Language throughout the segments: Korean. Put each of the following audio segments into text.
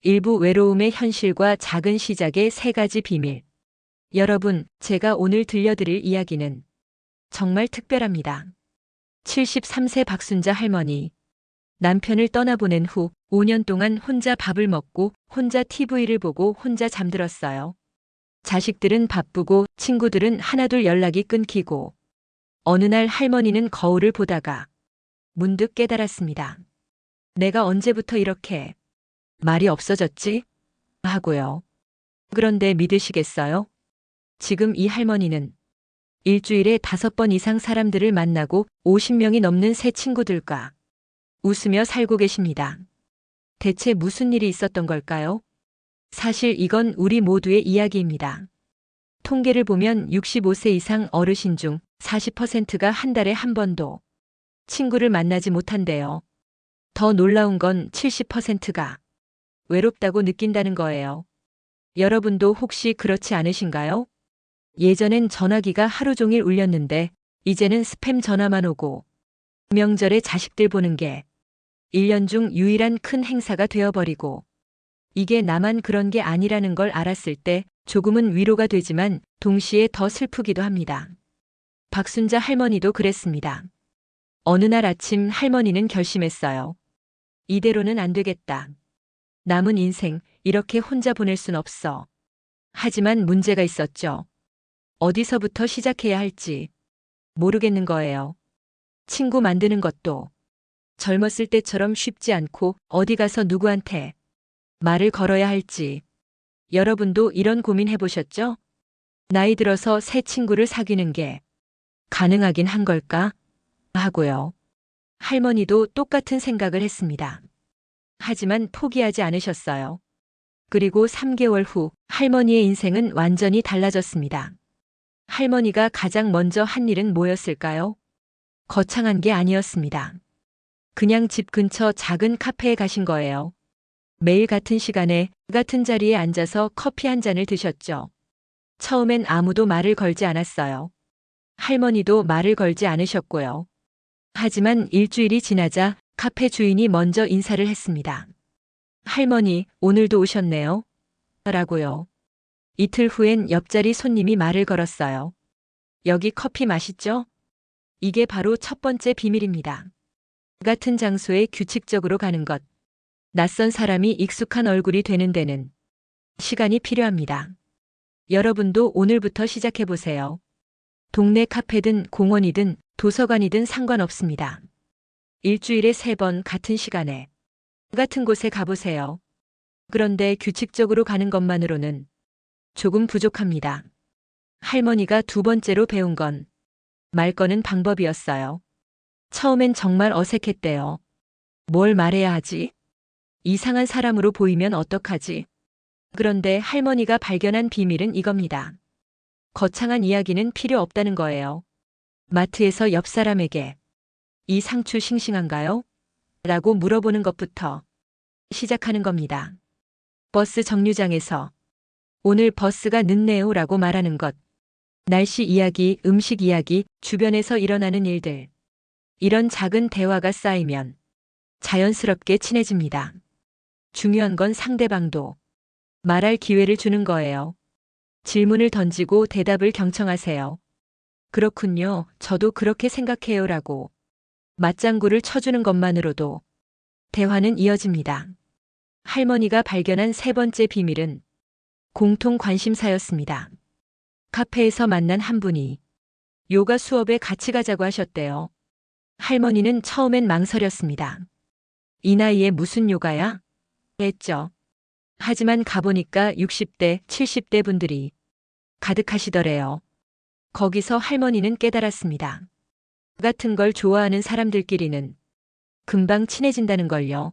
일부 외로움의 현실과 작은 시작의 세 가지 비밀. 여러분, 제가 오늘 들려드릴 이야기는 정말 특별합니다. 73세 박순자 할머니. 남편을 떠나보낸 후 5년 동안 혼자 밥을 먹고 혼자 TV를 보고 혼자 잠들었어요. 자식들은 바쁘고 친구들은 하나둘 연락이 끊기고 어느 날 할머니는 거울을 보다가 문득 깨달았습니다. 내가 언제부터 이렇게 말이 없어졌지? 하고요. 그런데 믿으시겠어요? 지금 이 할머니는 일주일에 5번 이상 사람들을 만나고 50명이 넘는 새 친구들과 웃으며 살고 계십니다. 대체 무슨 일이 있었던 걸까요? 사실 이건 우리 모두의 이야기입니다. 통계를 보면 65세 이상 어르신 중 40%가 한 달에 한 번도 친구를 만나지 못한대요. 더 놀라운 건 70%가 외롭다고 느낀다는 거예요. 여러분도 혹시 그렇지 않으신가요? 예전엔 전화기가 하루 종일 울렸는데 이제는 스팸 전화만 오고 명절에 자식들 보는 게 1년 중 유일한 큰 행사가 되어버리고 이게 나만 그런 게 아니라는 걸 알았을 때 조금은 위로가 되지만 동시에 더 슬프기도 합니다. 박순자 할머니도 그랬습니다. 어느 날 아침 할머니는 결심했어요. 이대로는 안 되겠다. 남은 인생 이렇게 혼자 보낼 순 없어. 하지만 문제가 있었죠. 어디서부터 시작해야 할지 모르겠는 거예요. 친구 만드는 것도 젊었을 때처럼 쉽지 않고 어디 가서 누구한테 말을 걸어야 할지. 여러분도 이런 고민 해보셨죠? 나이 들어서 새 친구를 사귀는 게 가능하긴 한 걸까? 하고요. 할머니도 똑같은 생각을 했습니다. 하지만 포기하지 않으셨어요. 그리고 3개월 후 할머니의 인생은 완전히 달라졌습니다. 할머니가 가장 먼저 한 일은 뭐였을까요? 거창한 게 아니었습니다. 그냥 집 근처 작은 카페에 가신 거예요. 매일 같은 시간에 같은 자리에 앉아서 커피 한 잔을 드셨죠. 처음엔 아무도 말을 걸지 않았어요. 할머니도 말을 걸지 않으셨고요. 하지만 일주일이 지나자 카페 주인이 먼저 인사를 했습니다. 할머니, 오늘도 오셨네요. 라고요. 이틀 후엔 옆자리 손님이 말을 걸었어요. 여기 커피 맛있죠? 이게 바로 첫 번째 비밀입니다. 같은 장소에 규칙적으로 가는 것. 낯선 사람이 익숙한 얼굴이 되는 데는 시간이 필요합니다. 여러분도 오늘부터 시작해보세요. 동네 카페든 공원이든 도서관이든 상관없습니다. 일주일에 3번 같은 시간에 같은 곳에 가보세요. 그런데 규칙적으로 가는 것만으로는 조금 부족합니다. 할머니가 두 번째로 배운 건 말 거는 방법이었어요. 처음엔 정말 어색했대요. 뭘 말해야 하지? 이상한 사람으로 보이면 어떡하지? 그런데 할머니가 발견한 비밀은 이겁니다. 거창한 이야기는 필요 없다는 거예요. 마트에서 옆 사람에게 이 상추 싱싱한가요? 라고 물어보는 것부터 시작하는 겁니다. 버스 정류장에서 오늘 버스가 늦네요 라고 말하는 것. 날씨 이야기, 음식 이야기, 주변에서 일어나는 일들. 이런 작은 대화가 쌓이면 자연스럽게 친해집니다. 중요한 건 상대방도 말할 기회를 주는 거예요. 질문을 던지고 대답을 경청하세요. 그렇군요. 저도 그렇게 생각해요 라고 맞장구를 쳐주는 것만으로도 대화는 이어집니다. 할머니가 발견한 세 번째 비밀은 공통 관심사였습니다. 카페에서 만난 한 분이 요가 수업에 같이 가자고 하셨대요. 할머니는 처음엔 망설였습니다. 이 나이에 무슨 요가야? 했죠. 하지만 가보니까 60대, 70대 분들이 가득하시더래요. 거기서 할머니는 깨달았습니다. 같은 걸 좋아하는 사람들끼리는 금방 친해진다는 걸요.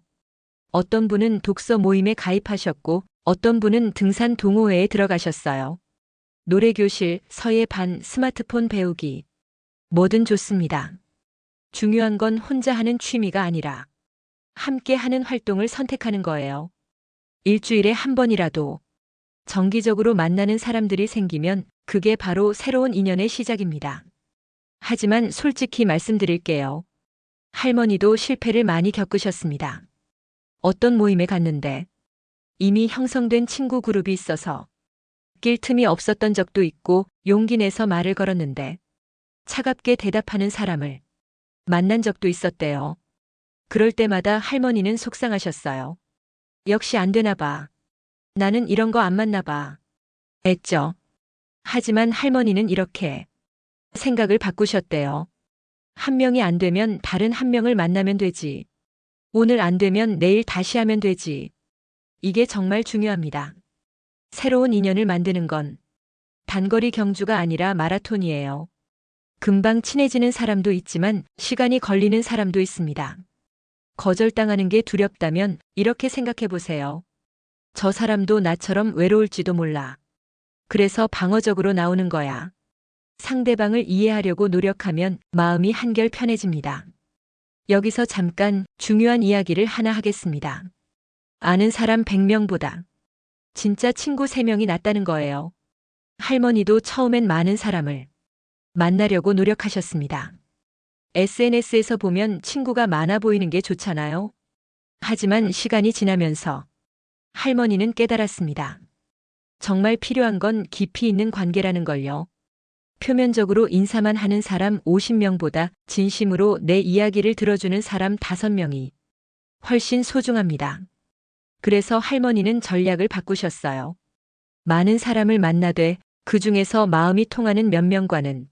어떤 분은 독서 모임에 가입하셨고 어떤 분은 등산 동호회에 들어가셨어요. 노래교실, 서예반, 스마트폰 배우기. 뭐든 좋습니다. 중요한 건 혼자 하는 취미가 아니라 함께 하는 활동을 선택하는 거예요. 일주일에 한 번이라도 정기적으로 만나는 사람들이 생기면 그게 바로 새로운 인연의 시작입니다. 하지만 솔직히 말씀드릴게요. 할머니도 실패를 많이 겪으셨습니다. 어떤 모임에 갔는데 이미 형성된 친구 그룹이 있어서 낄 틈이 없었던 적도 있고 용기 내서 말을 걸었는데 차갑게 대답하는 사람을 만난 적도 있었대요. 그럴 때마다 할머니는 속상하셨어요. 역시 안 되나 봐. 나는 이런 거 안 맞나 봐. 했죠. 하지만 할머니는 이렇게 생각을 바꾸셨대요. 한 명이 안 되면 다른 한 명을 만나면 되지. 오늘 안 되면 내일 다시 하면 되지. 이게 정말 중요합니다. 새로운 인연을 만드는 건 단거리 경주가 아니라 마라톤이에요. 금방 친해지는 사람도 있지만 시간이 걸리는 사람도 있습니다. 거절당하는 게 두렵다면 이렇게 생각해 보세요. 저 사람도 나처럼 외로울지도 몰라. 그래서 방어적으로 나오는 거야. 상대방을 이해하려고 노력하면 마음이 한결 편해집니다. 여기서 잠깐 중요한 이야기를 하나 하겠습니다. 아는 사람 100명보다 진짜 친구 3명이 낫다는 거예요. 할머니도 처음엔 많은 사람을 만나려고 노력하셨습니다. SNS에서 보면 친구가 많아 보이는 게 좋잖아요. 하지만 시간이 지나면서 할머니는 깨달았습니다. 정말 필요한 건 깊이 있는 관계라는 걸요. 표면적으로 인사만 하는 사람 50명보다 진심으로 내 이야기를 들어주는 사람 5명이 훨씬 소중합니다. 그래서 할머니는 전략을 바꾸셨어요. 많은 사람을 만나되 그 중에서 마음이 통하는 몇 명과는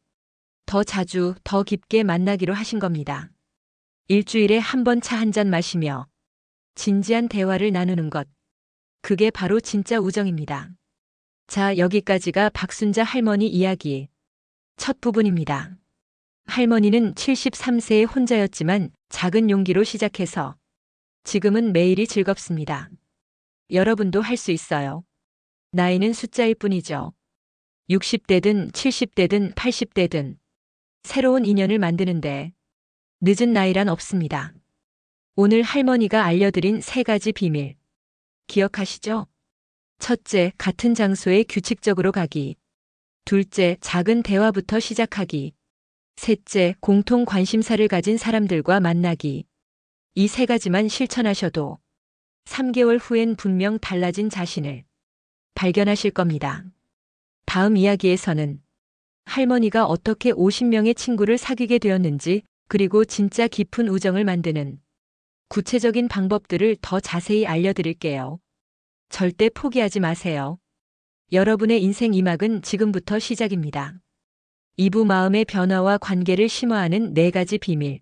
더 자주, 더 깊게 만나기로 하신 겁니다. 일주일에 한 번 차 한 잔 마시며 진지한 대화를 나누는 것. 그게 바로 진짜 우정입니다. 자, 여기까지가 박순자 할머니 이야기 첫 부분입니다. 할머니는 73세에 혼자였지만 작은 용기로 시작해서 지금은 매일이 즐겁습니다. 여러분도 할 수 있어요. 나이는 숫자일 뿐이죠. 60대든 70대든 80대든 새로운 인연을 만드는데 늦은 나이란 없습니다. 오늘 할머니가 알려드린 3가지 비밀 기억하시죠? 첫째, 같은 장소에 규칙적으로 가기. 둘째, 작은 대화부터 시작하기. 셋째, 공통 관심사를 가진 사람들과 만나기. 이 3가지만 실천하셔도 3개월 후엔 분명 달라진 자신을 발견하실 겁니다. 다음 이야기에서는 할머니가 어떻게 50명의 친구를 사귀게 되었는지, 그리고 진짜 깊은 우정을 만드는 구체적인 방법들을 더 자세히 알려드릴게요. 절대 포기하지 마세요. 여러분의 인생 2막은 지금부터 시작입니다. 2부 마음의 변화와 관계를 심화하는 4가지 비밀.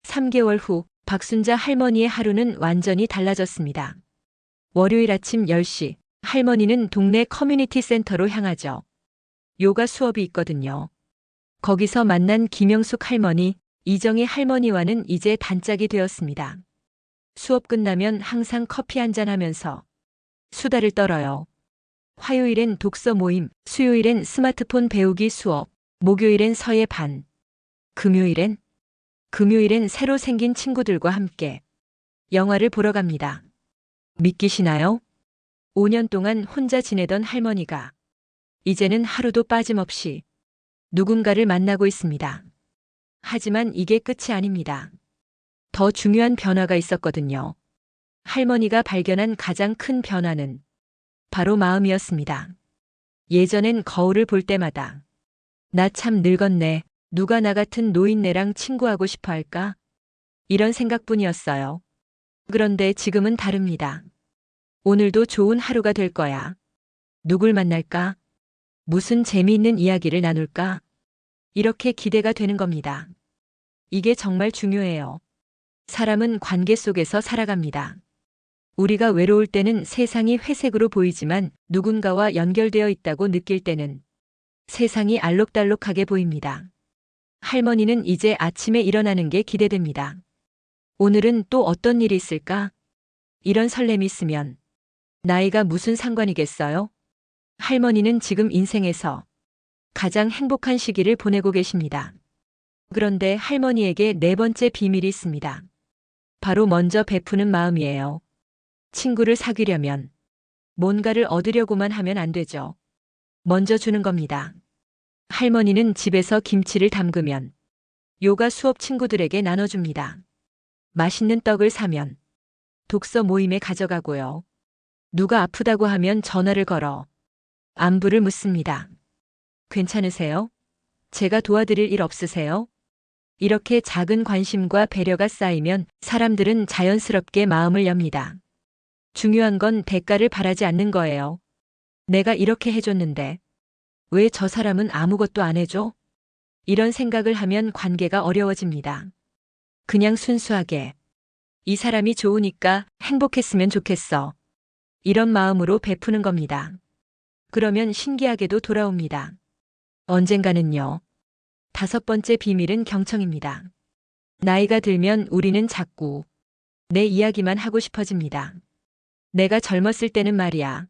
3개월 후 박순자 할머니의 하루는 완전히 달라졌습니다. 월요일 아침 10시 할머니는 동네 커뮤니티 센터로 향하죠. 요가 수업이 있거든요. 거기서 만난 김영숙 할머니, 이정희 할머니와는 이제 단짝이 되었습니다. 수업 끝나면 항상 커피 한잔 하면서 수다를 떨어요. 화요일엔 독서 모임, 수요일엔 스마트폰 배우기 수업, 목요일엔 서예 반, 금요일엔 새로 생긴 친구들과 함께 영화를 보러 갑니다. 믿기시나요? 5년 동안 혼자 지내던 할머니가 이제는 하루도 빠짐없이 누군가를 만나고 있습니다. 하지만 이게 끝이 아닙니다. 더 중요한 변화가 있었거든요. 할머니가 발견한 가장 큰 변화는 바로 마음이었습니다. 예전엔 거울을 볼 때마다 나 참 늙었네. 누가 나 같은 노인네랑 친구하고 싶어 할까? 이런 생각뿐이었어요. 그런데 지금은 다릅니다. 오늘도 좋은 하루가 될 거야. 누굴 만날까? 무슨 재미있는 이야기를 나눌까? 이렇게 기대가 되는 겁니다. 이게 정말 중요해요. 사람은 관계 속에서 살아갑니다. 우리가 외로울 때는 세상이 회색으로 보이지만 누군가와 연결되어 있다고 느낄 때는 세상이 알록달록하게 보입니다. 할머니는 이제 아침에 일어나는 게 기대됩니다. 오늘은 또 어떤 일이 있을까? 이런 설렘이 있으면 나이가 무슨 상관이겠어요? 할머니는 지금 인생에서 가장 행복한 시기를 보내고 계십니다. 그런데 할머니에게 4번째 비밀이 있습니다. 바로 먼저 베푸는 마음이에요. 친구를 사귀려면 뭔가를 얻으려고만 하면 안 되죠. 먼저 주는 겁니다. 할머니는 집에서 김치를 담그면 요가 수업 친구들에게 나눠줍니다. 맛있는 떡을 사면 독서 모임에 가져가고요. 누가 아프다고 하면 전화를 걸어 안부를 묻습니다. 괜찮으세요? 제가 도와드릴 일 없으세요? 이렇게 작은 관심과 배려가 쌓이면 사람들은 자연스럽게 마음을 엽니다. 중요한 건 대가를 바라지 않는 거예요. 내가 이렇게 해줬는데 왜 저 사람은 아무것도 안 해줘? 이런 생각을 하면 관계가 어려워집니다. 그냥 순수하게 이 사람이 좋으니까 행복했으면 좋겠어. 이런 마음으로 베푸는 겁니다. 그러면 신기하게도 돌아옵니다. 언젠가는요. 5번째 비밀은 경청입니다. 나이가 들면 우리는 자꾸 내 이야기만 하고 싶어집니다. 내가 젊었을 때는 말이야.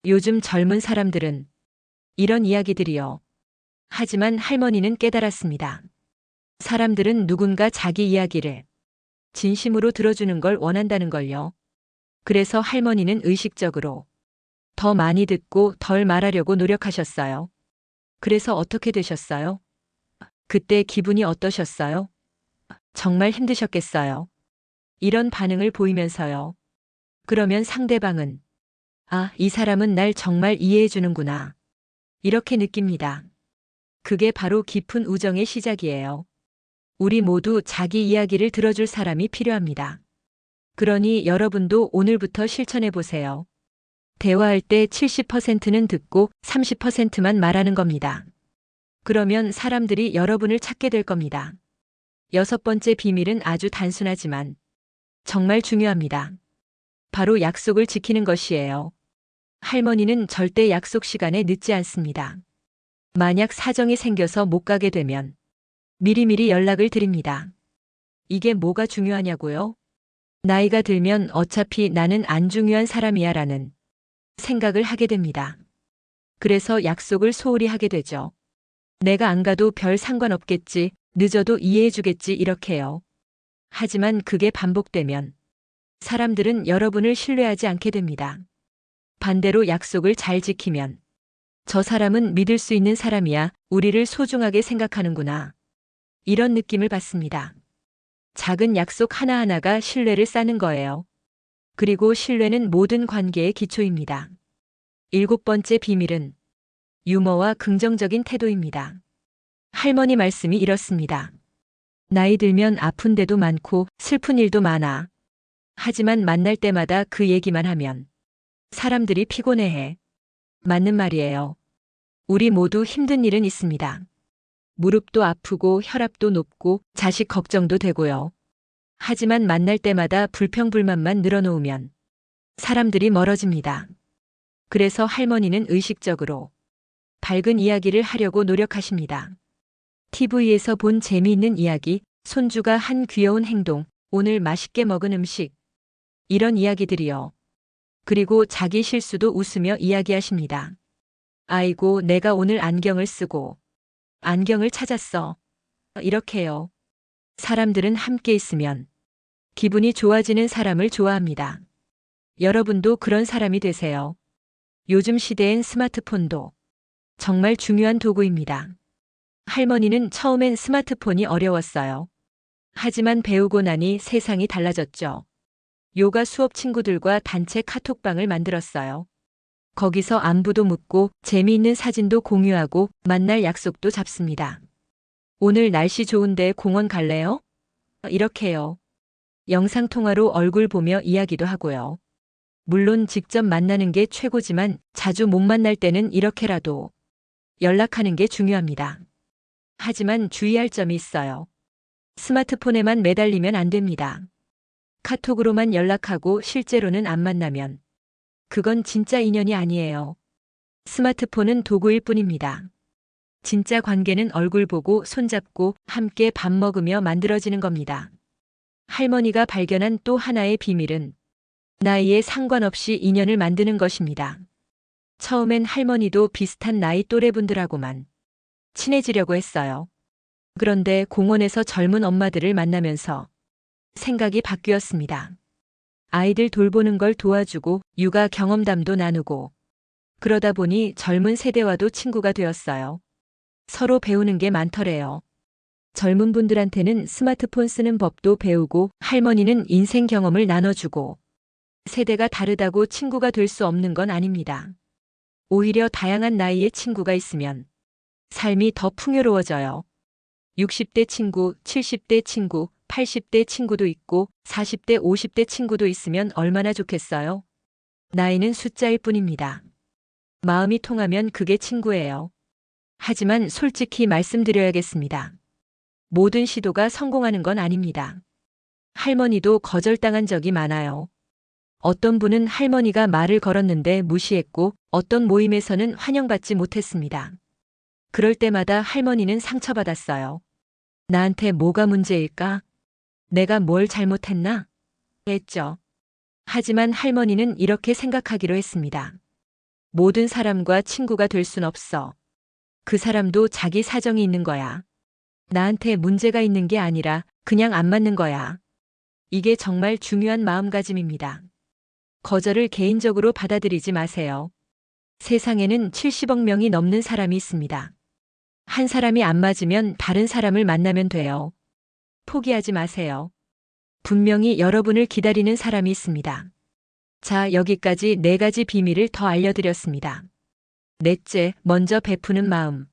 요즘 젊은 사람들은 이런 이야기들이요. 하지만 할머니는 깨달았습니다. 사람들은 누군가 자기 이야기를 진심으로 들어주는 걸 원한다는 걸요. 그래서 할머니는 의식적으로 더 많이 듣고 덜 말하려고 노력하셨어요. 그래서 어떻게 되셨어요? 그때 기분이 어떠셨어요? 정말 힘드셨겠어요. 이런 반응을 보이면서요. 그러면 상대방은 이 사람은 날 정말 이해해 주는구나. 이렇게 느낍니다. 그게 바로 깊은 우정의 시작이에요. 우리 모두 자기 이야기를 들어줄 사람이 필요합니다. 그러니 여러분도 오늘부터 실천해 보세요. 대화할 때 70%는 듣고 30%만 말하는 겁니다. 그러면 사람들이 여러분을 찾게 될 겁니다. 6번째 비밀은 아주 단순하지만 정말 중요합니다. 바로 약속을 지키는 것이에요. 할머니는 절대 약속 시간에 늦지 않습니다. 만약 사정이 생겨서 못 가게 되면 미리미리 연락을 드립니다. 이게 뭐가 중요하냐고요? 나이가 들면 어차피 나는 안 중요한 사람이야 라는 생각을 하게 됩니다. 그래서 약속을 소홀히 하게 되죠. 내가 안 가도 별 상관없겠지, 늦어도 이해해 주겠지 이렇게요. 하지만 그게 반복되면 사람들은 여러분을 신뢰하지 않게 됩니다. 반대로 약속을 잘 지키면 저 사람은 믿을 수 있는 사람이야, 우리를 소중하게 생각하는구나. 이런 느낌을 받습니다. 작은 약속 하나하나가 신뢰를 쌓는 거예요. 그리고 신뢰는 모든 관계의 기초입니다. 7번째 비밀은 유머와 긍정적인 태도입니다. 할머니 말씀이 이렇습니다. 나이 들면 아픈 데도 많고 슬픈 일도 많아. 하지만 만날 때마다 그 얘기만 하면 사람들이 피곤해해. 맞는 말이에요. 우리 모두 힘든 일은 있습니다. 무릎도 아프고 혈압도 높고 자식 걱정도 되고요. 하지만 만날 때마다 불평불만만 늘어놓으면 사람들이 멀어집니다. 그래서 할머니는 의식적으로 밝은 이야기를 하려고 노력하십니다. TV에서 본 재미있는 이야기, 손주가 한 귀여운 행동, 오늘 맛있게 먹은 음식. 이런 이야기들이요. 그리고 자기 실수도 웃으며 이야기하십니다. 아이고, 내가 오늘 안경을 쓰고 안경을 찾았어. 이렇게요. 사람들은 함께 있으면 기분이 좋아지는 사람을 좋아합니다. 여러분도 그런 사람이 되세요. 요즘 시대엔 스마트폰도 정말 중요한 도구입니다. 할머니는 처음엔 스마트폰이 어려웠어요. 하지만 배우고 나니 세상이 달라졌죠. 요가 수업 친구들과 단체 카톡방을 만들었어요. 거기서 안부도 묻고 재미있는 사진도 공유하고 만날 약속도 잡습니다. 오늘 날씨 좋은데 공원 갈래요? 이렇게요. 영상통화로 얼굴 보며 이야기도 하고요. 물론 직접 만나는 게 최고지만 자주 못 만날 때는 이렇게라도 연락하는 게 중요합니다. 하지만 주의할 점이 있어요. 스마트폰에만 매달리면 안 됩니다. 카톡으로만 연락하고 실제로는 안 만나면 그건 진짜 인연이 아니에요. 스마트폰은 도구일 뿐입니다. 진짜 관계는 얼굴 보고 손잡고 함께 밥 먹으며 만들어지는 겁니다. 할머니가 발견한 또 하나의 비밀은 나이에 상관없이 인연을 만드는 것입니다. 처음엔 할머니도 비슷한 나이 또래분들하고만 친해지려고 했어요. 그런데 공원에서 젊은 엄마들을 만나면서 생각이 바뀌었습니다. 아이들 돌보는 걸 도와주고 육아 경험담도 나누고 그러다 보니 젊은 세대와도 친구가 되었어요. 서로 배우는 게 많더래요. 젊은 분들한테는 스마트폰 쓰는 법도 배우고 할머니는 인생 경험을 나눠주고 세대가 다르다고 친구가 될 수 없는 건 아닙니다. 오히려 다양한 나이의 친구가 있으면 삶이 더 풍요로워져요. 60대 친구, 70대 친구, 80대 친구도 있고 40대, 50대 친구도 있으면 얼마나 좋겠어요? 나이는 숫자일 뿐입니다. 마음이 통하면 그게 친구예요. 하지만 솔직히 말씀드려야겠습니다. 모든 시도가 성공하는 건 아닙니다. 할머니도 거절당한 적이 많아요. 어떤 분은 할머니가 말을 걸었는데 무시했고 어떤 모임에서는 환영받지 못했습니다. 그럴 때마다 할머니는 상처받았어요. 나한테 뭐가 문제일까? 내가 뭘 잘못했나? 했죠. 하지만 할머니는 이렇게 생각하기로 했습니다. 모든 사람과 친구가 될 순 없어. 그 사람도 자기 사정이 있는 거야. 나한테 문제가 있는 게 아니라 그냥 안 맞는 거야. 이게 정말 중요한 마음가짐입니다. 거절을 개인적으로 받아들이지 마세요. 세상에는 70억 명이 넘는 사람이 있습니다. 한 사람이 안 맞으면 다른 사람을 만나면 돼요. 포기하지 마세요. 분명히 여러분을 기다리는 사람이 있습니다. 자, 여기까지 4가지 비밀을 더 알려드렸습니다. 넷째, 먼저 베푸는 마음.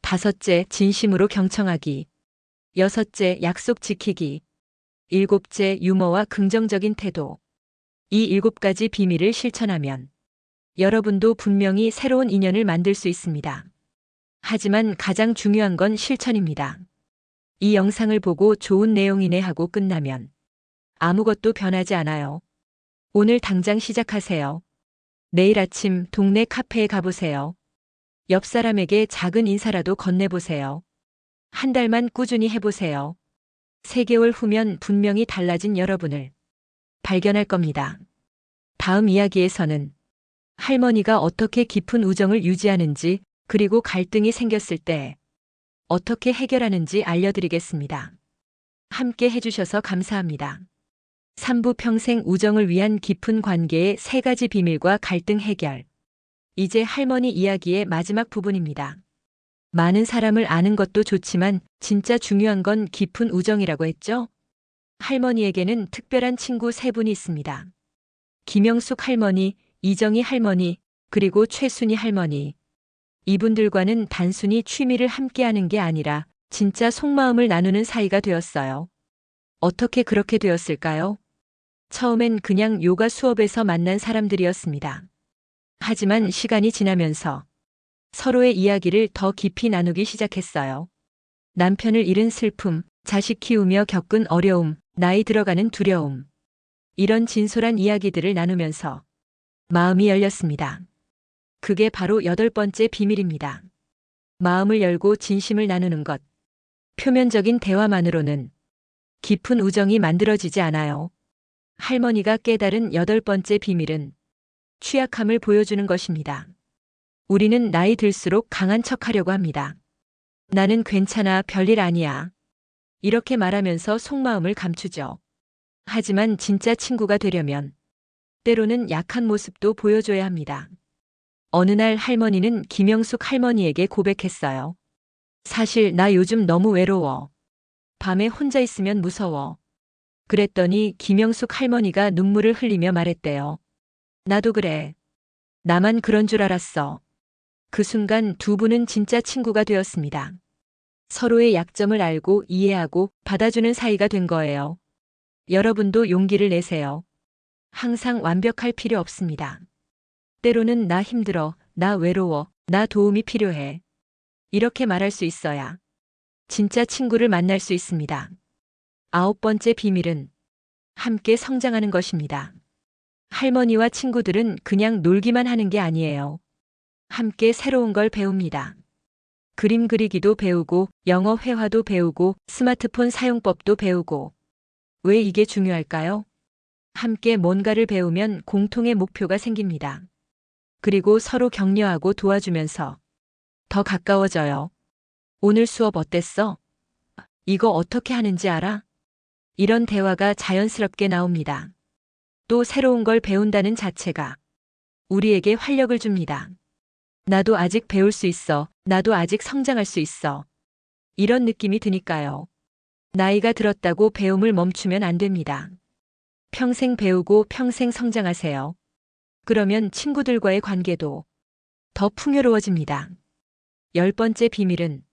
다섯째, 진심으로 경청하기. 여섯째, 약속 지키기. 일곱째, 유머와 긍정적인 태도. 이 7가지 비밀을 실천하면 여러분도 분명히 새로운 인연을 만들 수 있습니다. 하지만 가장 중요한 건 실천입니다. 이 영상을 보고 좋은 내용이네 하고 끝나면 아무것도 변하지 않아요. 오늘 당장 시작하세요. 내일 아침 동네 카페에 가보세요. 옆 사람에게 작은 인사라도 건네보세요. 한 달만 꾸준히 해보세요. 3개월 후면 분명히 달라진 여러분을 발견할 겁니다. 다음 이야기에서는 할머니가 어떻게 깊은 우정을 유지하는지 그리고 갈등이 생겼을 때 어떻게 해결하는지 알려드리겠습니다. 함께 해주셔서 감사합니다. 3부 평생 우정을 위한 깊은 관계의 3가지 비밀과 갈등 해결. 이제 할머니 이야기의 마지막 부분입니다. 많은 사람을 아는 것도 좋지만 진짜 중요한 건 깊은 우정이라고 했죠? 할머니에게는 특별한 친구 3분이 있습니다. 김영숙 할머니, 이정희 할머니, 그리고 최순희 할머니. 이분들과는 단순히 취미를 함께하는 게 아니라 진짜 속마음을 나누는 사이가 되었어요. 어떻게 그렇게 되었을까요? 처음엔 그냥 요가 수업에서 만난 사람들이었습니다. 하지만 시간이 지나면서 서로의 이야기를 더 깊이 나누기 시작했어요. 남편을 잃은 슬픔, 자식 키우며 겪은 어려움, 나이 들어가는 두려움. 이런 진솔한 이야기들을 나누면서 마음이 열렸습니다. 그게 바로 8번째 비밀입니다. 마음을 열고 진심을 나누는 것. 표면적인 대화만으로는 깊은 우정이 만들어지지 않아요. 할머니가 깨달은 8번째 비밀은 취약함을 보여주는 것입니다. 우리는 나이 들수록 강한 척하려고 합니다. 나는 괜찮아, 별일 아니야. 이렇게 말하면서 속마음을 감추죠. 하지만 진짜 친구가 되려면 때로는 약한 모습도 보여줘야 합니다. 어느 날 할머니는 김영숙 할머니에게 고백했어요. 사실 나 요즘 너무 외로워. 밤에 혼자 있으면 무서워. 그랬더니 김영숙 할머니가 눈물을 흘리며 말했대요. 나도 그래. 나만 그런 줄 알았어. 그 순간 두 분은 진짜 친구가 되었습니다. 서로의 약점을 알고 이해하고 받아주는 사이가 된 거예요. 여러분도 용기를 내세요. 항상 완벽할 필요 없습니다. 때로는 나 힘들어, 나 외로워, 나 도움이 필요해. 이렇게 말할 수 있어야 진짜 친구를 만날 수 있습니다. 9번째 비밀은 함께 성장하는 것입니다. 할머니와 친구들은 그냥 놀기만 하는 게 아니에요. 함께 새로운 걸 배웁니다. 그림 그리기도 배우고, 영어 회화도 배우고, 스마트폰 사용법도 배우고. 왜 이게 중요할까요? 함께 뭔가를 배우면 공통의 목표가 생깁니다. 그리고 서로 격려하고 도와주면서 더 가까워져요. 오늘 수업 어땠어? 이거 어떻게 하는지 알아? 이런 대화가 자연스럽게 나옵니다. 또 새로운 걸 배운다는 자체가 우리에게 활력을 줍니다. 나도 아직 배울 수 있어. 나도 아직 성장할 수 있어. 이런 느낌이 드니까요. 나이가 들었다고 배움을 멈추면 안 됩니다. 평생 배우고 평생 성장하세요. 그러면 친구들과의 관계도 더 풍요로워집니다. 10번째 비밀은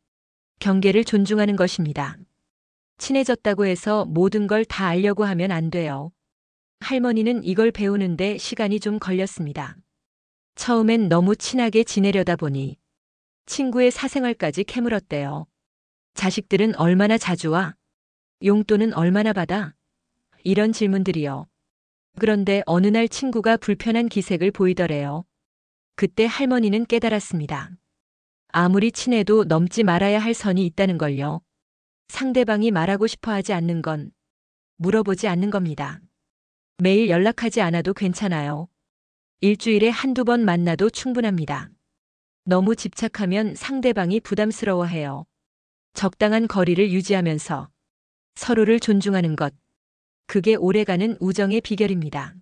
경계를 존중하는 것입니다. 친해졌다고 해서 모든 걸 다 알려고 하면 안 돼요. 할머니는 이걸 배우는데 시간이 좀 걸렸습니다. 처음엔 너무 친하게 지내려다 보니 친구의 사생활까지 캐물었대요. 자식들은 얼마나 자주 와? 용돈은 얼마나 받아? 이런 질문들이요. 그런데 어느 날 친구가 불편한 기색을 보이더래요. 그때 할머니는 깨달았습니다. 아무리 친해도 넘지 말아야 할 선이 있다는 걸요. 상대방이 말하고 싶어 하지 않는 건 물어보지 않는 겁니다. 매일 연락하지 않아도 괜찮아요. 일주일에 한두 번 만나도 충분합니다. 너무 집착하면 상대방이 부담스러워해요. 적당한 거리를 유지하면서 서로를 존중하는 것. 그게 오래가는 우정의 비결입니다.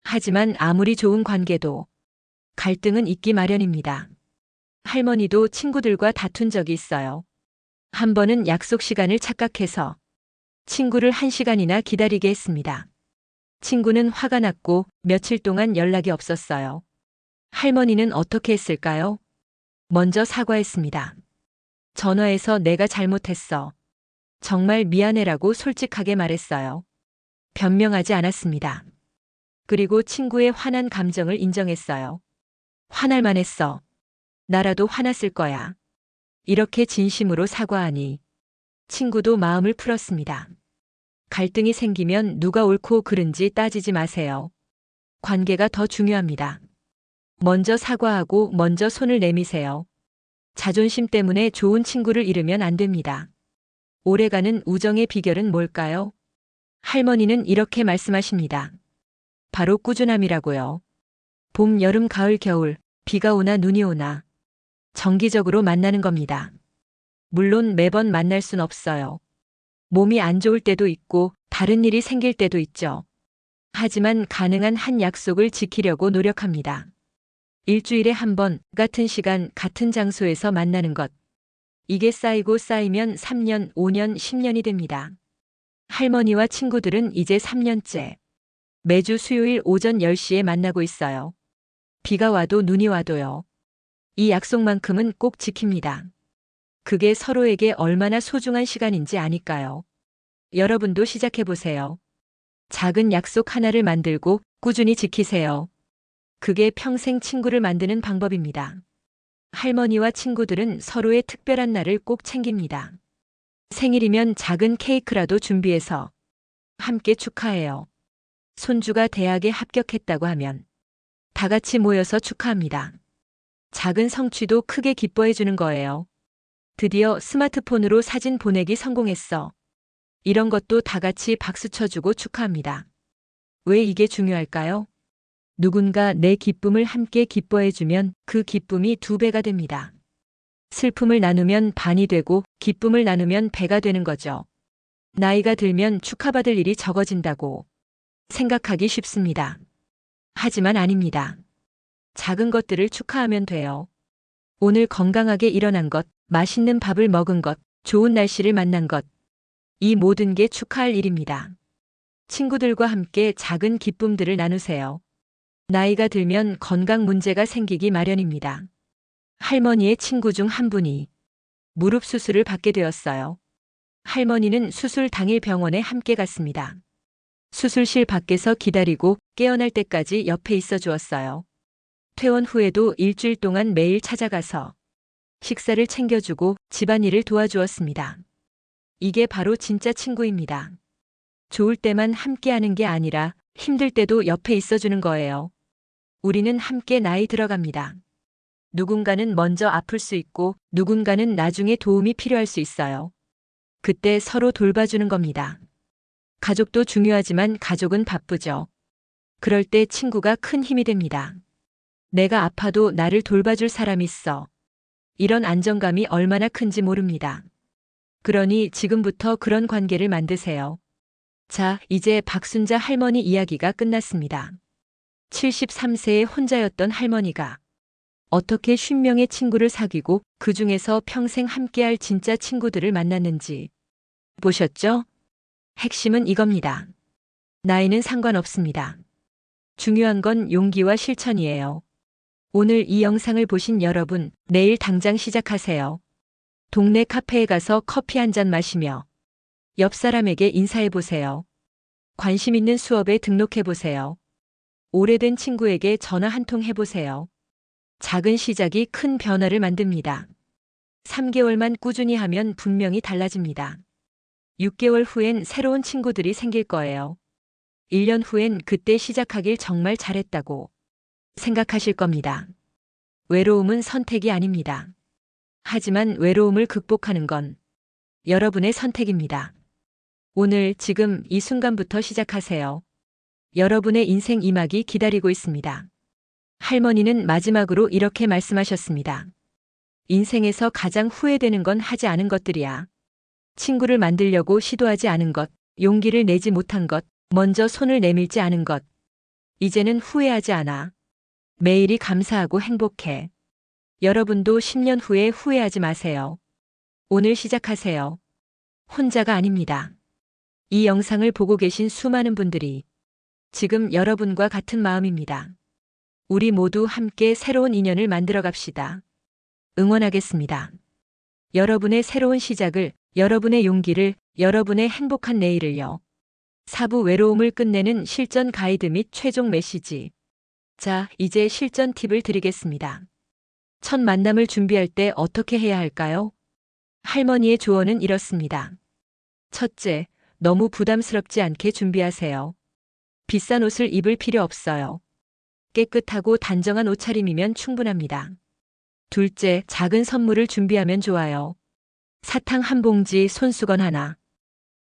하지만 아무리 좋은 관계도 갈등은 있기 마련입니다. 할머니도 친구들과 다툰 적이 있어요. 한 번은 약속 시간을 착각해서 친구를 1시간이나 기다리게 했습니다. 친구는 화가 났고 며칠 동안 연락이 없었어요. 할머니는 어떻게 했을까요? 먼저 사과했습니다. 전화해서 내가 잘못했어. 정말 미안해라고 솔직하게 말했어요. 변명하지 않았습니다. 그리고 친구의 화난 감정을 인정했어요. 화날 만했어. 나라도 화났을 거야. 이렇게 진심으로 사과하니 친구도 마음을 풀었습니다. 갈등이 생기면 누가 옳고 그른지 따지지 마세요. 관계가 더 중요합니다. 먼저 사과하고 먼저 손을 내미세요. 자존심 때문에 좋은 친구를 잃으면 안 됩니다. 오래가는 우정의 비결은 뭘까요? 할머니는 이렇게 말씀하십니다. 바로 꾸준함이라고요. 봄, 여름, 가을, 겨울, 비가 오나 눈이 오나 정기적으로 만나는 겁니다. 물론 매번 만날 순 없어요. 몸이 안 좋을 때도 있고 다른 일이 생길 때도 있죠. 하지만 가능한 한 약속을 지키려고 노력합니다. 일주일에 한 번, 같은 시간, 같은 장소에서 만나는 것. 이게 쌓이고 쌓이면 3년, 5년, 10년이 됩니다. 할머니와 친구들은 이제 3년째. 매주 수요일 오전 10시에 만나고 있어요. 비가 와도 눈이 와도요. 이 약속만큼은 꼭 지킵니다. 그게 서로에게 얼마나 소중한 시간인지 아니까요. 여러분도 시작해보세요. 작은 약속 하나를 만들고 꾸준히 지키세요. 그게 평생 친구를 만드는 방법입니다. 할머니와 친구들은 서로의 특별한 날을 꼭 챙깁니다. 생일이면 작은 케이크라도 준비해서 함께 축하해요. 손주가 대학에 합격했다고 하면 다 같이 모여서 축하합니다. 작은 성취도 크게 기뻐해 주는 거예요. 드디어 스마트폰으로 사진 보내기 성공했어. 이런 것도 다 같이 박수 쳐주고 축하합니다. 왜 이게 중요할까요? 누군가 내 기쁨을 함께 기뻐해 주면 그 기쁨이 2배가 됩니다. 슬픔을 나누면 반이 되고 기쁨을 나누면 배가 되는 거죠. 나이가 들면 축하받을 일이 적어진다고 생각하기 쉽습니다. 하지만 아닙니다. 작은 것들을 축하하면 돼요. 오늘 건강하게 일어난 것, 맛있는 밥을 먹은 것, 좋은 날씨를 만난 것. 이 모든 게 축하할 일입니다. 친구들과 함께 작은 기쁨들을 나누세요. 나이가 들면 건강 문제가 생기기 마련입니다. 할머니의 친구 중 한 분이 무릎 수술을 받게 되었어요. 할머니는 수술 당일 병원에 함께 갔습니다. 수술실 밖에서 기다리고 깨어날 때까지 옆에 있어 주었어요. 퇴원 후에도 일주일 동안 매일 찾아가서 식사를 챙겨주고 집안일을 도와주었습니다. 이게 바로 진짜 친구입니다. 좋을 때만 함께 하는 게 아니라 힘들 때도 옆에 있어주는 거예요. 우리는 함께 나이 들어갑니다. 누군가는 먼저 아플 수 있고 누군가는 나중에 도움이 필요할 수 있어요. 그때 서로 돌봐주는 겁니다. 가족도 중요하지만 가족은 바쁘죠. 그럴 때 친구가 큰 힘이 됩니다. 내가 아파도 나를 돌봐줄 사람이 있어. 이런 안정감이 얼마나 큰지 모릅니다. 그러니 지금부터 그런 관계를 만드세요. 자, 이제 박순자 할머니 이야기가 끝났습니다. 73세의 혼자였던 할머니가 어떻게 50명의 친구를 사귀고 그 중에서 평생 함께할 진짜 친구들을 만났는지 보셨죠? 핵심은 이겁니다. 나이는 상관없습니다. 중요한 건 용기와 실천이에요. 오늘 이 영상을 보신 여러분, 내일 당장 시작하세요. 동네 카페에 가서 커피 한 잔 마시며 옆 사람에게 인사해 보세요. 관심 있는 수업에 등록해 보세요. 오래된 친구에게 전화 한 통 해보세요. 작은 시작이 큰 변화를 만듭니다. 3개월만 꾸준히 하면 분명히 달라집니다. 6개월 후엔 새로운 친구들이 생길 거예요. 1년 후엔 그때 시작하길 정말 잘했다고 생각하실 겁니다. 외로움은 선택이 아닙니다. 하지만 외로움을 극복하는 건 여러분의 선택입니다. 오늘 지금 이 순간부터 시작하세요. 여러분의 인생 2막이 기다리고 있습니다. 할머니는 마지막으로 이렇게 말씀하셨습니다. 인생에서 가장 후회되는 건 하지 않은 것들이야. 친구를 만들려고 시도하지 않은 것, 용기를 내지 못한 것, 먼저 손을 내밀지 않은 것. 이제는 후회하지 않아. 매일이 감사하고 행복해. 여러분도 10년 후에 후회하지 마세요. 오늘 시작하세요. 혼자가 아닙니다. 이 영상을 보고 계신 수많은 분들이 지금 여러분과 같은 마음입니다. 우리 모두 함께 새로운 인연을 만들어 갑시다. 응원하겠습니다. 여러분의 새로운 시작을, 여러분의 용기를, 여러분의 행복한 내일을요. 4부 외로움을 끝내는 실전 가이드 및 최종 메시지. 자, 이제 실전 팁을 드리겠습니다. 첫 만남을 준비할 때 어떻게 해야 할까요? 할머니의 조언은 이렇습니다. 첫째, 너무 부담스럽지 않게 준비하세요. 비싼 옷을 입을 필요 없어요. 깨끗하고 단정한 옷차림이면 충분합니다. 둘째, 작은 선물을 준비하면 좋아요. 사탕 한 봉지, 손수건 하나.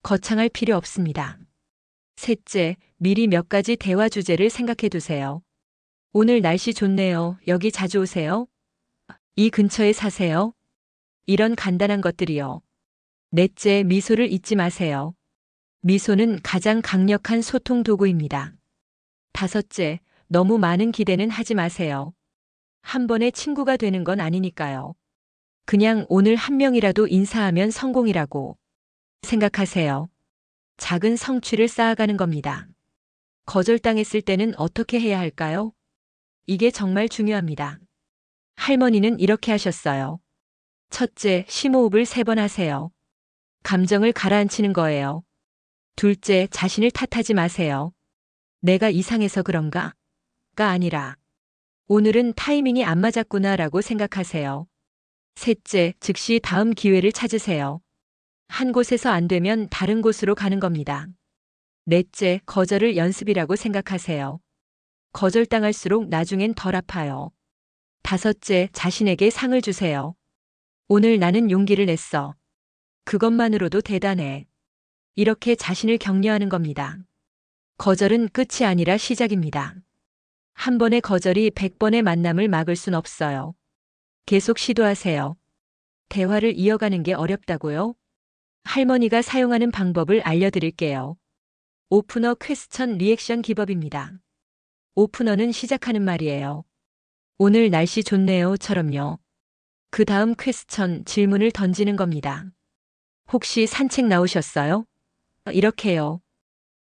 거창할 필요 없습니다. 셋째, 미리 몇 가지 대화 주제를 생각해 두세요. 오늘 날씨 좋네요. 여기 자주 오세요? 이 근처에 사세요? 이런 간단한 것들이요. 넷째, 미소를 잊지 마세요. 미소는 가장 강력한 소통 도구입니다. 다섯째, 너무 많은 기대는 하지 마세요. 한 번에 친구가 되는 건 아니니까요. 그냥 오늘 한 명이라도 인사하면 성공이라고 생각하세요. 작은 성취를 쌓아가는 겁니다. 거절당했을 때는 어떻게 해야 할까요? 이게 정말 중요합니다. 할머니는 이렇게 하셨어요. 첫째, 심호흡을 3번 하세요. 감정을 가라앉히는 거예요. 둘째, 자신을 탓하지 마세요. 내가 이상해서 그런가? 가 아니라 오늘은 타이밍이 안 맞았구나 라고 생각하세요. 셋째, 즉시 다음 기회를 찾으세요. 한 곳에서 안 되면 다른 곳으로 가는 겁니다. 넷째, 거절을 연습이라고 생각하세요. 거절당할수록 나중엔 덜 아파요. 다섯째, 자신에게 상을 주세요. 오늘 나는 용기를 냈어. 그것만으로도 대단해. 이렇게 자신을 격려하는 겁니다. 거절은 끝이 아니라 시작입니다. 한 번의 거절이 100번의 만남을 막을 순 없어요. 계속 시도하세요. 대화를 이어가는 게 어렵다고요? 할머니가 사용하는 방법을 알려드릴게요. 오프너 퀘스천 리액션 기법입니다. 오프너는 시작하는 말이에요. 오늘 날씨 좋네요,처럼요. 그 다음 퀘스천 질문을 던지는 겁니다. 혹시 산책 나오셨어요? 이렇게요.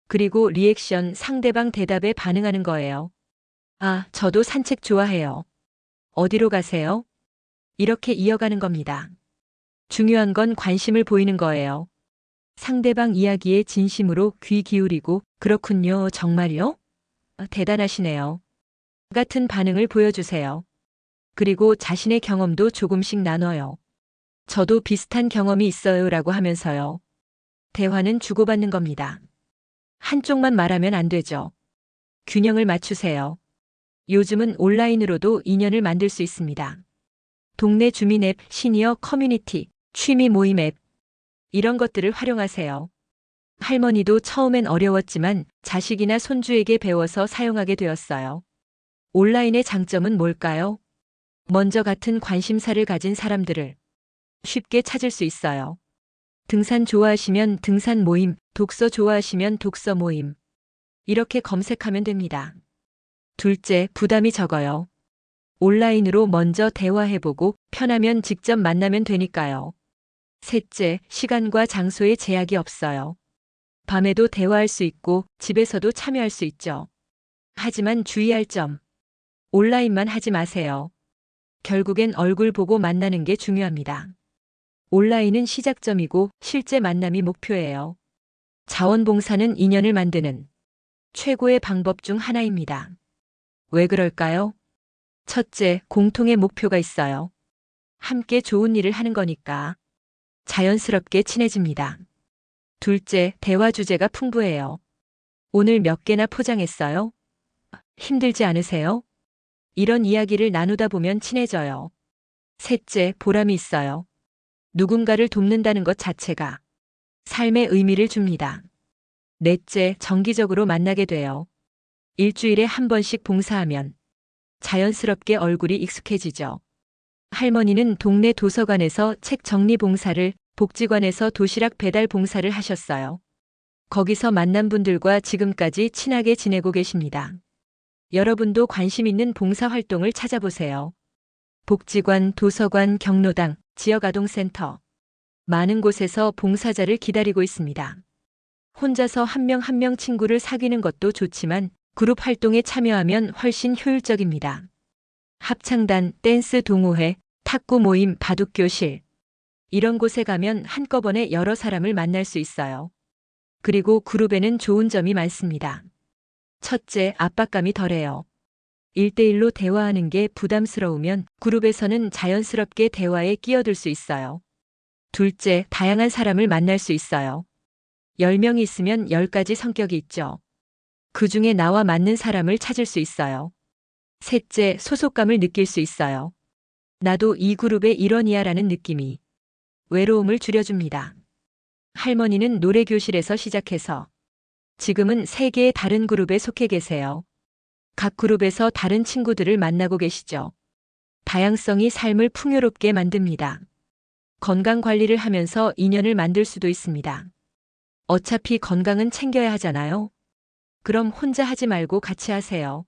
그리고 리액션 상대방 대답에 반응하는 거예요. 아, 저도 산책 좋아해요. 어디로 가세요? 이렇게 이어가는 겁니다. 중요한 건 관심을 보이는 거예요. 상대방 이야기에 진심으로 귀 기울이고, 그렇군요, 정말요? 대단하시네요. 같은 반응을 보여주세요. 그리고 자신의 경험도 조금씩 나눠요. 저도 비슷한 경험이 있어요 라고 하면서요. 대화는 주고받는 겁니다. 한쪽만 말하면 안 되죠. 균형을 맞추세요. 요즘은 온라인으로도 인연을 만들 수 있습니다. 동네 주민 앱, 시니어 커뮤니티, 취미 모임 앱, 이런 것들을 활용하세요. 할머니도 처음엔 어려웠지만 자식이나 손주에게 배워서 사용하게 되었어요. 온라인의 장점은 뭘까요? 먼저 같은 관심사를 가진 사람들을 쉽게 찾을 수 있어요. 등산 좋아하시면 등산 모임, 독서 좋아하시면 독서 모임. 이렇게 검색하면 됩니다. 둘째, 부담이 적어요. 온라인으로 먼저 대화해보고 편하면 직접 만나면 되니까요. 셋째, 시간과 장소에 제약이 없어요. 밤에도 대화할 수 있고 집에서도 참여할 수 있죠. 하지만 주의할 점. 온라인만 하지 마세요. 결국엔 얼굴 보고 만나는 게 중요합니다. 온라인은 시작점이고 실제 만남이 목표예요. 자원봉사는 인연을 만드는 최고의 방법 중 하나입니다. 왜 그럴까요? 첫째, 공통의 목표가 있어요. 함께 좋은 일을 하는 거니까 자연스럽게 친해집니다. 둘째, 대화 주제가 풍부해요. 오늘 몇 개나 포장했어요? 힘들지 않으세요? 이런 이야기를 나누다 보면 친해져요. 셋째, 보람이 있어요. 누군가를 돕는다는 것 자체가 삶의 의미를 줍니다. 넷째, 정기적으로 만나게 돼요. 일주일에 한 번씩 봉사하면 자연스럽게 얼굴이 익숙해지죠. 할머니는 동네 도서관에서 책 정리 봉사를, 복지관에서 도시락 배달 봉사를 하셨어요. 거기서 만난 분들과 지금까지 친하게 지내고 계십니다. 여러분도 관심 있는 봉사 활동을 찾아보세요. 복지관, 도서관, 경로당, 지역아동센터. 많은 곳에서 봉사자를 기다리고 있습니다. 혼자서 한 명 한 명 친구를 사귀는 것도 좋지만 그룹 활동에 참여하면 훨씬 효율적입니다. 합창단, 댄스 동호회, 탁구 모임, 바둑교실. 이런 곳에 가면 한꺼번에 여러 사람을 만날 수 있어요. 그리고 그룹에는 좋은 점이 많습니다. 첫째, 압박감이 덜해요. 1대1로 대화하는 게 부담스러우면 그룹에서는 자연스럽게 대화에 끼어들 수 있어요. 둘째, 다양한 사람을 만날 수 있어요. 10명이 있으면 10가지 성격이 있죠. 그 중에 나와 맞는 사람을 찾을 수 있어요. 셋째, 소속감을 느낄 수 있어요. 나도 이 그룹의 일원이야라는 느낌이 외로움을 줄여줍니다. 할머니는 노래교실에서 시작해서 지금은 3개의 다른 그룹에 속해 계세요. 각 그룹에서 다른 친구들을 만나고 계시죠. 다양성이 삶을 풍요롭게 만듭니다. 건강 관리를 하면서 인연을 만들 수도 있습니다. 어차피 건강은 챙겨야 하잖아요. 그럼 혼자 하지 말고 같이 하세요.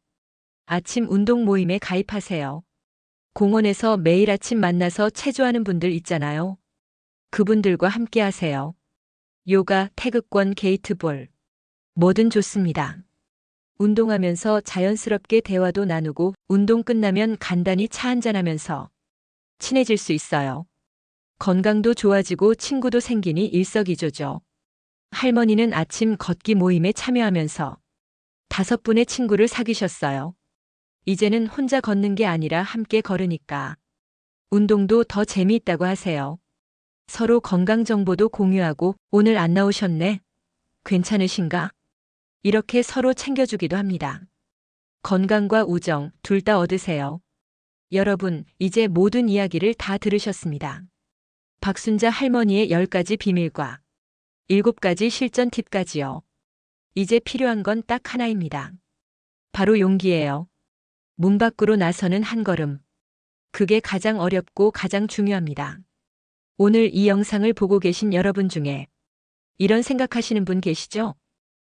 아침 운동 모임에 가입하세요. 공원에서 매일 아침 만나서 체조하는 분들 있잖아요. 그분들과 함께 하세요. 요가, 태극권, 게이트볼. 뭐든 좋습니다. 운동하면서 자연스럽게 대화도 나누고 운동 끝나면 간단히 차 한잔하면서 친해질 수 있어요. 건강도 좋아지고 친구도 생기니 일석이조죠. 할머니는 아침 걷기 모임에 참여하면서 5분의 친구를 사귀셨어요. 이제는 혼자 걷는 게 아니라 함께 걸으니까 운동도 더 재미있다고 하세요. 서로 건강 정보도 공유하고 오늘 안 나오셨네. 괜찮으신가? 이렇게 서로 챙겨주기도 합니다. 건강과 우정 둘 다 얻으세요. 여러분, 이제 모든 이야기를 다 들으셨습니다. 박순자 할머니의 10가지 비밀과 7가지 실전 팁까지요. 이제 필요한 건 딱 하나입니다. 바로 용기예요. 문 밖으로 나서는 한 걸음. 그게 가장 어렵고 가장 중요합니다. 오늘 이 영상을 보고 계신 여러분 중에 이런 생각하시는 분 계시죠?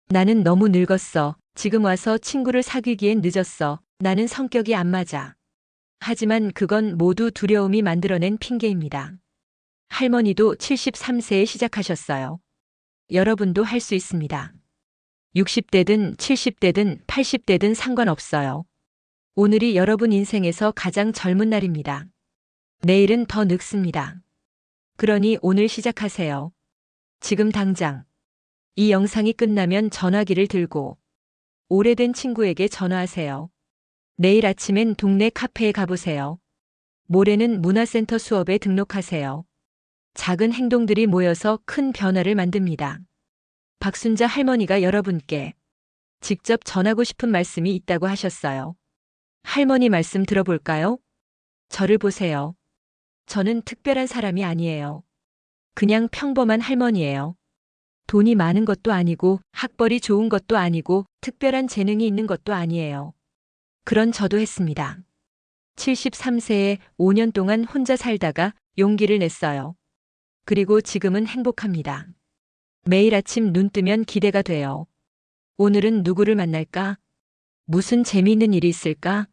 나는 너무 늙었어. 지금 와서 친구를 사귀기엔 늦었어. 나는 성격이 안 맞아. 하지만 그건 모두 두려움이 만들어낸 핑계입니다. 할머니도 73세에 시작하셨어요. 여러분도 할 수 있습니다. 60대든 70대든 80대든 상관없어요. 오늘이 여러분 인생에서 가장 젊은 날입니다. 내일은 더 늙습니다. 그러니 오늘 시작하세요. 지금 당장. 이 영상이 끝나면 전화기를 들고 오래된 친구에게 전화하세요. 내일 아침엔 동네 카페에 가보세요. 모레는 문화센터 수업에 등록하세요. 작은 행동들이 모여서 큰 변화를 만듭니다. 박순자 할머니가 여러분께 직접 전하고 싶은 말씀이 있다고 하셨어요. 할머니 말씀 들어볼까요? 저를 보세요. 저는 특별한 사람이 아니에요. 그냥 평범한 할머니예요. 돈이 많은 것도 아니고 학벌이 좋은 것도 아니고 특별한 재능이 있는 것도 아니에요. 그런 저도 했습니다. 73세에 5년 동안 혼자 살다가 용기를 냈어요. 그리고 지금은 행복합니다. 매일 아침 눈 뜨면 기대가 돼요. 오늘은 누구를 만날까? 무슨 재미있는 일이 있을까?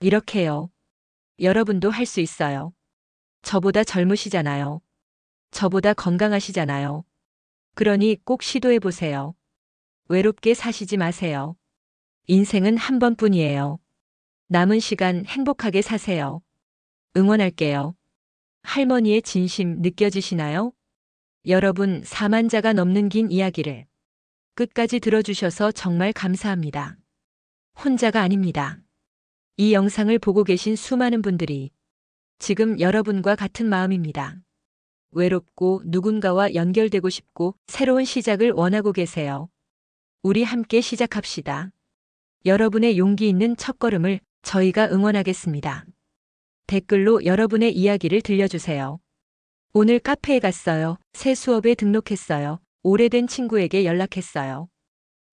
이렇게요. 여러분도 할 수 있어요. 저보다 젊으시잖아요. 저보다 건강하시잖아요. 그러니 꼭 시도해 보세요. 외롭게 사시지 마세요. 인생은 한 번뿐이에요. 남은 시간 행복하게 사세요. 응원할게요. 할머니의 진심 느껴지시나요? 여러분, 4만 자가 넘는 긴 이야기를 끝까지 들어주셔서 정말 감사합니다. 혼자가 아닙니다. 이 영상을 보고 계신 수많은 분들이 지금 여러분과 같은 마음입니다. 외롭고 누군가와 연결되고 싶고 새로운 시작을 원하고 계세요. 우리 함께 시작합시다. 여러분의 용기 있는 첫걸음을 저희가 응원하겠습니다. 댓글로 여러분의 이야기를 들려주세요. 오늘 카페에 갔어요. 새 수업에 등록했어요. 오래된 친구에게 연락했어요.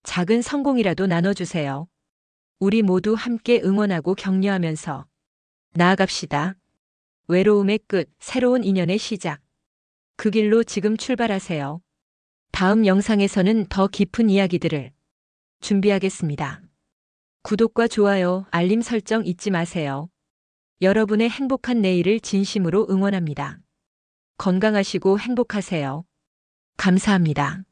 작은 성공이라도 나눠주세요. 우리 모두 함께 응원하고 격려하면서 나아갑시다. 외로움의 끝, 새로운 인연의 시작. 그 길로 지금 출발하세요. 다음 영상에서는 더 깊은 이야기들을 준비하겠습니다. 구독과 좋아요, 알림 설정 잊지 마세요. 여러분의 행복한 내일을 진심으로 응원합니다. 건강하시고 행복하세요. 감사합니다.